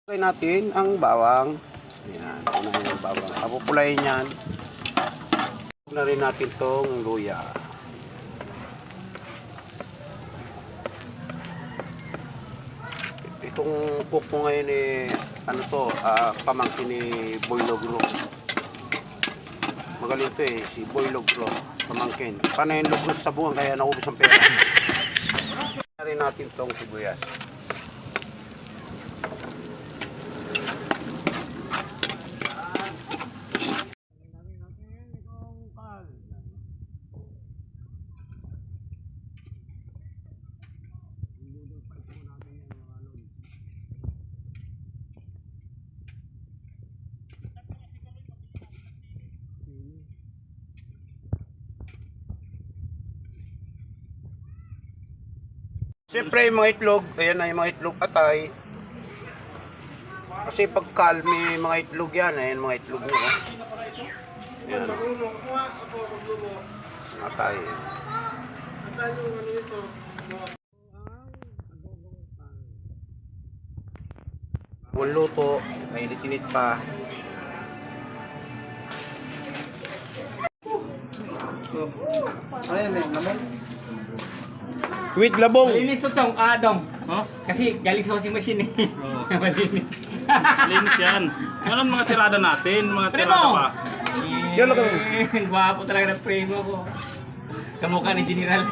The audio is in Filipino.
Pupulayin natin ang bawang. Ayan, unahin ang bawang. Papupulayin yan. Na rin natin tong luya. Itong cook ko ngayon ano to, pamangkin ni Boy Logro. Magaling to si Boy Logro, pamangkin. Paano yung logro sa buwan kaya naubos ang pera. Na rin natin tong sibuyas. Siyempre yung mga itlog, ayan na yung mga itlog patay. Kasi pag may mga itlog yan, ayan mga itlog nyo. Ayan. Patay. Kung luto, mainit-init pa. Ayan, may naman. With labong. Malinis to tong, Dong. Oh? Kasi galing sa washing machine eh. Oo. Malinis. Linis yan. Ano mga tirada natin? Mga tirada Primo! pa. Diyan lang kami. Gwapo talaga ng primo ko. Kamukha ni General.